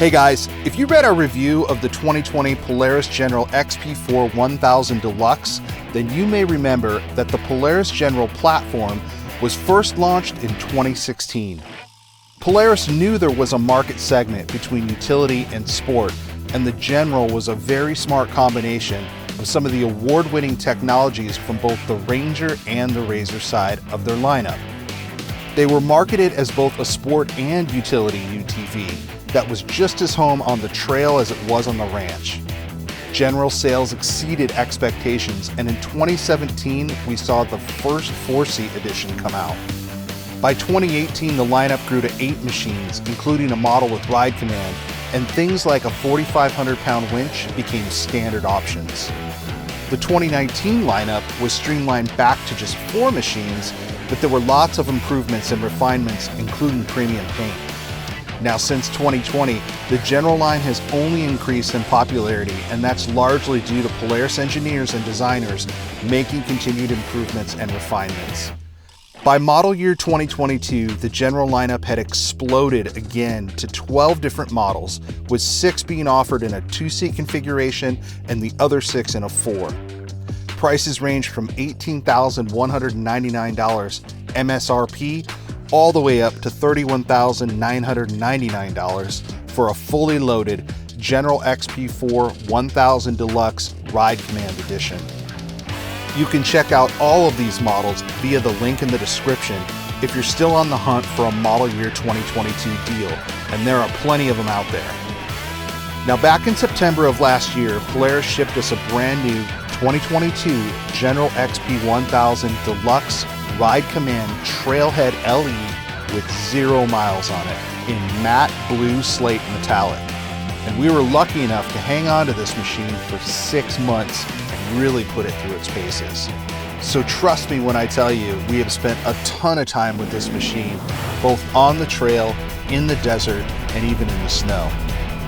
Hey guys, if you read our review of the 2020 Polaris General XP4 1000 Deluxe, then you may remember that the Polaris General platform was first launched in 2016. Polaris knew there was a market segment between utility and sport, and the General was a very smart combination of some of the award-winning technologies from both the Ranger and the Razor side of their lineup. They were marketed as both a sport and utility UTV that was just as home on the trail as it was on the ranch. General sales exceeded expectations, and in 2017 we saw the first 4-seat edition come out. By 2018 the lineup grew to 8 machines, including a model with ride command, and things like a 4,500-pound winch became standard options. The 2019 lineup was streamlined back to just 4 machines, but there were lots of improvements and refinements, including premium paint. Now, since 2020, the General line has only increased in popularity, and that's largely due to Polaris engineers and designers making continued improvements and refinements. By model year 2022, the General lineup had exploded again to 12 different models, with 6 being offered in a 2-seat configuration and the other 6 in a 4. Prices range from $18,199 MSRP all the way up to $31,999 for a fully loaded General XP4 1000 Deluxe Ride Command Edition. You can check out all of these models via the link in the description if you're still on the hunt for a model year 2022 deal, and there are plenty of them out there. Now, back in September of last year, Polaris shipped us a brand new 2022 General XP 1000 Deluxe Ride Command Trailhead LE with 0 miles on it in matte blue slate metallic. And we were lucky enough to hang on to this machine for 6 months and really put it through its paces. So trust me when I tell you, we have spent a ton of time with this machine, both on the trail, in the desert, and even in the snow.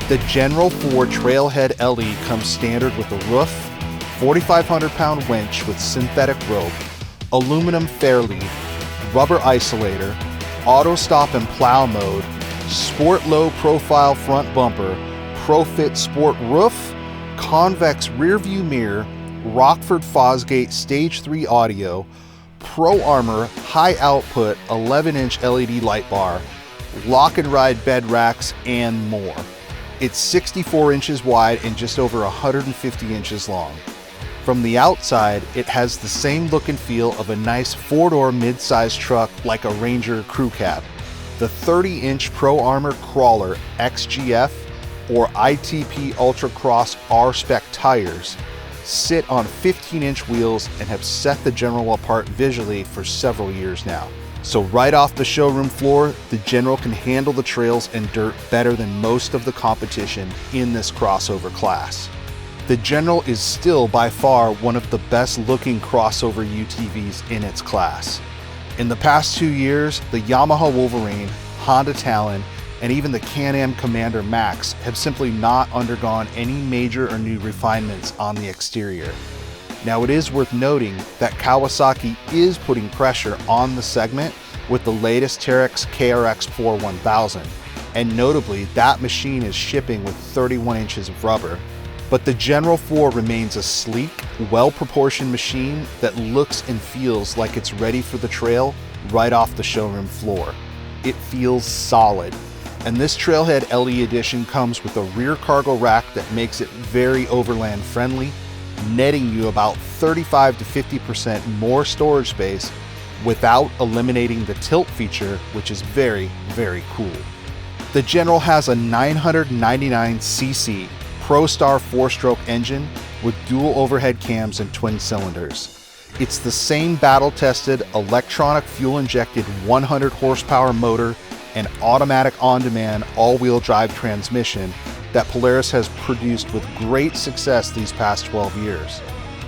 The General 4 Trailhead LE comes standard with a roof, 4,500-pound winch with synthetic rope, aluminum fairlead, rubber isolator, auto stop and plow mode, sport low profile front bumper, ProFit sport roof, convex rear view mirror, Rockford Fosgate Stage 3 audio, Pro Armor high output 11-inch LED light bar, lock and ride bed racks, and more. It's 64 inches wide and just over 150 inches long. From the outside, it has the same look and feel of a nice 4-door mid-size truck like a Ranger crew cab. The 30-inch Pro Armor Crawler XGF or ITP Ultra Cross R-Spec tires sit on 15-inch wheels and have set the General apart visually for several years now. So right off the showroom floor, the General can handle the trails and dirt better than most of the competition in this crossover class. The General is still by far one of the best looking crossover UTVs in its class. In the past 2 years, the Yamaha Wolverine, Honda Talon, and even the Can-Am Commander Max have simply not undergone any major or new refinements on the exterior. Now, it is worth noting that Kawasaki is putting pressure on the segment with the latest Terex KRX4 1000, and notably that machine is shipping with 31 inches of rubber. But the General 4 remains a sleek, well-proportioned machine that looks and feels like it's ready for the trail right off the showroom floor. It feels solid, and this Trailhead LE edition comes with a rear cargo rack that makes it very overland friendly, netting you about 35 to 50% more storage space without eliminating the tilt feature, which is very, very cool. The General has a 999cc ProStar 4-stroke engine with dual overhead cams and twin cylinders. It's the same battle-tested electronic fuel-injected 100 horsepower motor and automatic on-demand all-wheel drive transmission that Polaris has produced with great success these past 12 years.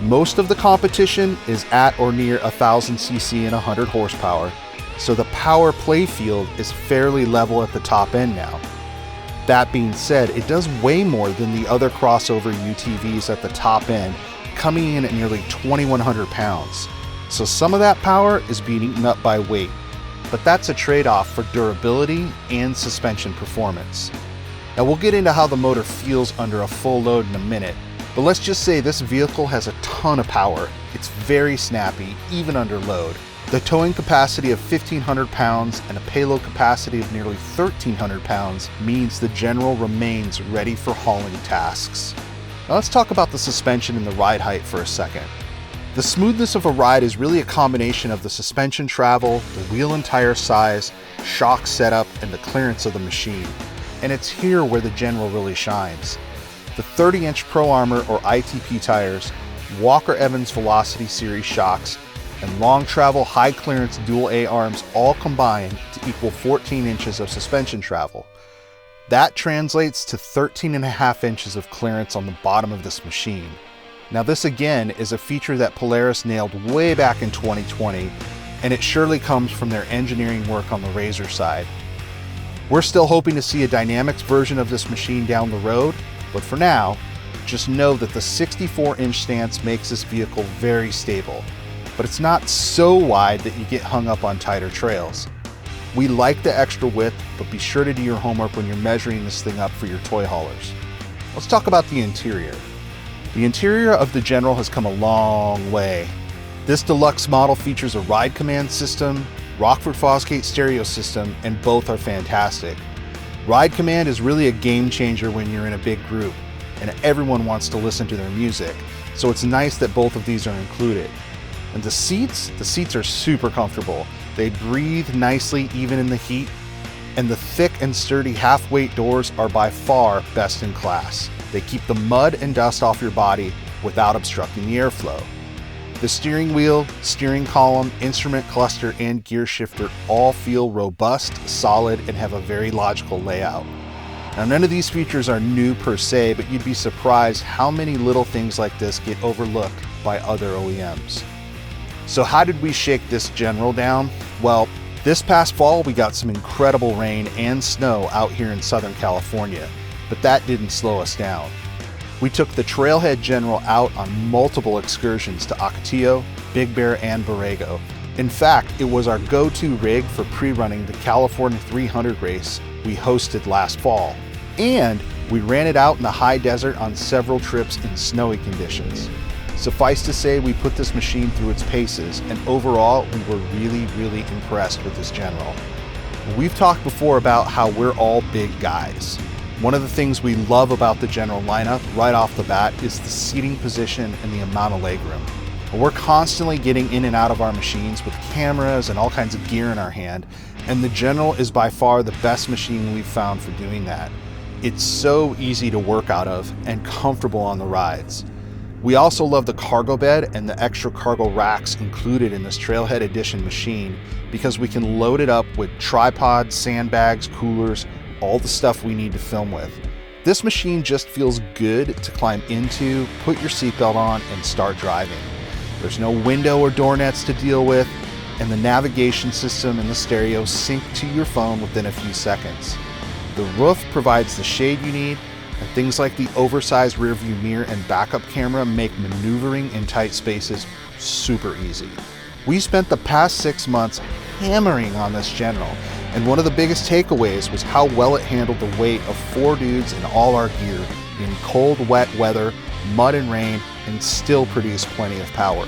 Most of the competition is at or near 1000cc and 100 horsepower, so the power play field is fairly level at the top end now. That being said, it does way more than the other crossover UTVs at the top end, coming in at nearly 2,100 pounds. So some of that power is being eaten up by weight, but that's a trade-off for durability and suspension performance. Now we'll get into how the motor feels under a full load in a minute, but let's just say this vehicle has a ton of power. It's very snappy, even under load. The towing capacity of 1,500 pounds and a payload capacity of nearly 1,300 pounds means the General remains ready for hauling tasks. Now let's talk about the suspension and the ride height for a second. The smoothness of a ride is really a combination of the suspension travel, the wheel and tire size, shock setup, and the clearance of the machine. And it's here where the General really shines. The 30-inch Pro Armor or ITP tires, Walker Evans Velocity Series shocks, and long travel high clearance dual A arms all combine to equal 14 inches of suspension travel. That translates to 13.5 inches of clearance on the bottom of this machine. Now this again is a feature that Polaris nailed way back in 2020, and it surely comes from their engineering work on the Razor side. We're still hoping to see a dynamics version of this machine down the road, but for now, just know that the 64-inch stance makes this vehicle very stable, but it's not so wide that you get hung up on tighter trails. We like the extra width, but be sure to do your homework when you're measuring this thing up for your toy haulers. Let's talk about the interior. The interior of the General has come a long way. This deluxe model features a ride command system, Rockford Fosgate stereo system, and both are fantastic. Ride command is really a game changer when you're in a big group, and everyone wants to listen to their music, so it's nice that both of these are included. And the seats are super comfortable. They breathe nicely even in the heat, and the thick and sturdy half-weight doors are by far best in class. They keep the mud and dust off your body without obstructing the airflow. The steering wheel, steering column, instrument cluster, and gear shifter all feel robust, solid, and have a very logical layout. Now, none of these features are new per se, but you'd be surprised how many little things like this get overlooked by other OEMs. So how did we shake this General down? Well, this past fall we got some incredible rain and snow out here in Southern California, but that didn't slow us down. We took the Trailhead General out on multiple excursions to Ocotillo, Big Bear, and Borrego. In fact, it was our go-to rig for pre-running the California 300 race we hosted last fall. And we ran it out in the high desert on several trips in snowy conditions. Suffice to say, we put this machine through its paces, and overall, we were really impressed with this General. We've talked before about how we're all big guys. One of the things we love about the General lineup right off the bat is the seating position and the amount of legroom. We're constantly getting in and out of our machines with cameras and all kinds of gear in our hand, and the General is by far the best machine we've found for doing that. It's so easy to work out of and comfortable on the rides. We also love the cargo bed and the extra cargo racks included in this Trailhead Edition machine because we can load it up with tripods, sandbags, coolers, all the stuff we need to film with. This machine just feels good to climb into, put your seatbelt on, and start driving. There's no window or door nets to deal with, and the navigation system and the stereo sync to your phone within a few seconds. The roof provides the shade you need, and things like the oversized rear view mirror and backup camera make maneuvering in tight spaces super easy. We spent the past 6 months hammering on this General, and one of the biggest takeaways was how well it handled the weight of 4 dudes in all our gear in cold, wet weather, mud and rain, and still produced plenty of power.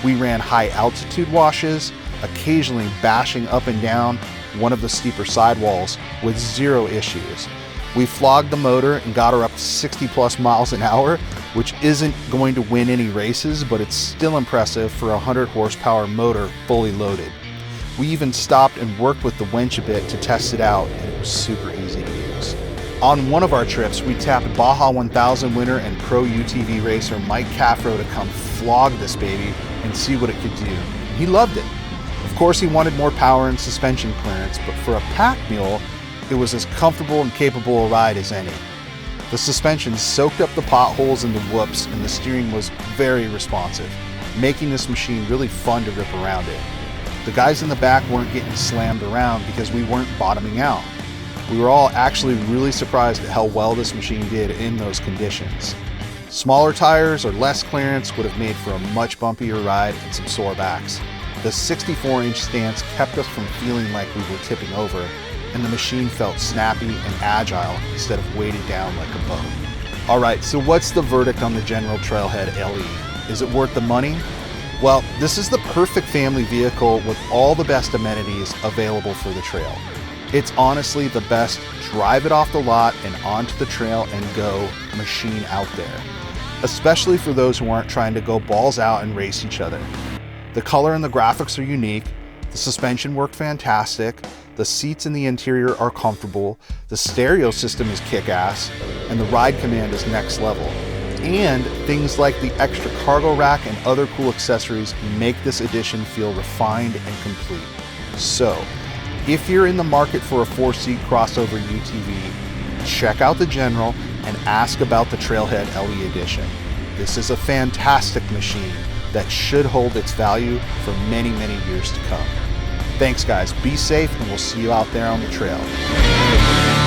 We ran high altitude washes, occasionally bashing up and down one of the steeper sidewalls with 0 issues. We flogged the motor and got her up to 60 plus miles an hour, which isn't going to win any races, but it's still impressive for a 100 horsepower motor fully loaded. We even stopped and worked with the winch a bit to test it out, and it was super easy to use. On one of our trips, we tapped Baja 1000 winner and pro UTV racer Mike Caffro to come flog this baby and see what it could do. He loved it. Of course, he wanted more power and suspension clearance, but for a pack mule, it was as comfortable and capable a ride as any. The suspension soaked up the potholes and the whoops, and the steering was very responsive, making this machine really fun to rip around it. The guys in the back weren't getting slammed around because we weren't bottoming out. We were all actually really surprised at how well this machine did in those conditions. Smaller tires or less clearance would have made for a much bumpier ride and some sore backs. The 64-inch stance kept us from feeling like we were tipping over, and the machine felt snappy and agile instead of weighted down like a boat. All right, so what's the verdict on the General Trailhead LE? Is it worth the money? Well, this is the perfect family vehicle with all the best amenities available for the trail. It's honestly the best drive it off the lot and onto the trail and go machine out there, especially for those who aren't trying to go balls out and race each other. The color and the graphics are unique, the suspension worked fantastic, the seats in the interior are comfortable, the stereo system is kick-ass, and the ride command is next level. And things like the extra cargo rack and other cool accessories make this edition feel refined and complete. So, if you're in the market for a 4-seat crossover UTV, check out the General and ask about the Trailhead LE edition. This is a fantastic machine that should hold its value for many, many years to come. Thanks guys, be safe, and we'll see you out there on the trail.